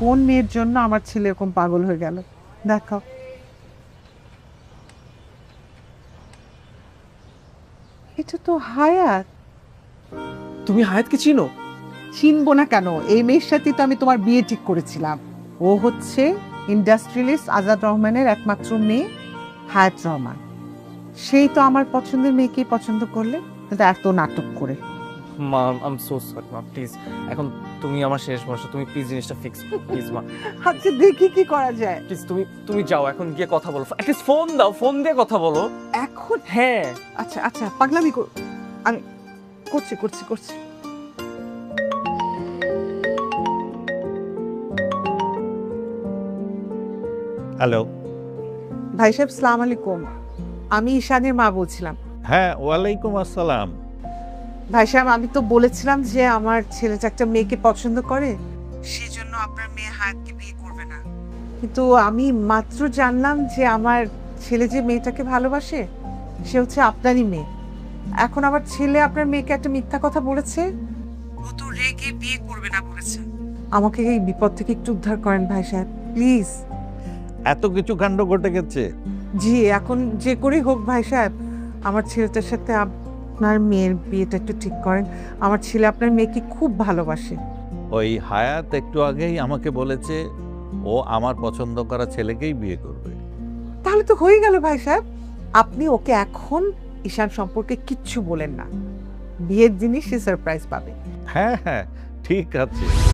কোন মেয়ের জন্য আমার ছেলে এরকম পাগল হয়ে গেল। দেখো, এটা তো হায়াত। তুমি হায়াতকে চিনো? চিনবো না কেন? এই মেয়ের সাথে তো আমি তোমার বিয়ে ঠিক করেছিলাম। ও হচ্ছে ইন্ডাস্ট্রিয়ালিস্ট আজাদ রহমানের একমাত্র মেয়ে, হায়াত রহমান। সেই তো আমার পছন্দের মেয়েকেই পছন্দ করলে, কিন্তু এত নাটক করে। মা আম সো সরি মা, প্লিজ এখন তুমি আমার শেষ ভরসা, তুমি প্লিজ জিনিসটা ফিক্স প্লিজ মা, আচ্ছা, দেখি কি করা যায়। প্লিজ তুমি যাও এখন গিয়ে কথা বলো, অ্যাটলিস্ট ফোন দাও, ফোন দিয়ে কথা বলো। এখন? হ্যাঁ আচ্ছা আচ্ছা, পাগলামি আমি করছি করছি করছি। হ্যালো। ভাই সাহেব, সালাম আলাইকুম। আমি ঈশানের মা বলছিলাম। হ্যাঁ, ওয়ালাইকুম আসসালাম। ভাই সাহেব, আমি তো বলেছিলাম যে আমার ছেলেটা একটা মেয়েকে পছন্দ করে, সেজন্য আপনার মেয়ে হায়াতকে বিয়ে করবে না। কিন্তু আমি মাত্র জানলাম যে আমার ছেলে যে মেয়েটাকে ভালোবাসে সে হচ্ছে আপনারই মেয়ে। এখন আমার ছেলে আপনার মেয়েকে একটা মিথ্যা কথা বলেছে, ও তো রেগে বিয়ে করবে না বলেছে। আমাকে এই বিপদ থেকে একটু উদ্ধার করেন ভাই সাহেব, প্লিজ। এত কিছু কাণ্ড ঘটে গেছে। জি, এখন যে করেই হোক ভাই সাহেব, আমার ছেলেটার সাথে আপনার মেয়ের বিয়েটা একটু ঠিক করেন। আমার ছেলে আপনার মেয়েকে খুব ভালোবাসে। ওই হায়াত একটু আগেই আমাকে বলেছে ও আমার পছন্দ করা ছেলেকেই বিয়ে করবে। তাহলে তো হয়ে গেল ভাই সাহেব। আপনি ওকে এখন ঈশান সম্পর্কে কিচ্ছু বলেন না, বিয়ের দিনই সে সারপ্রাইজ পাবে। হ্যাঁ হ্যাঁ, ঠিক আছে।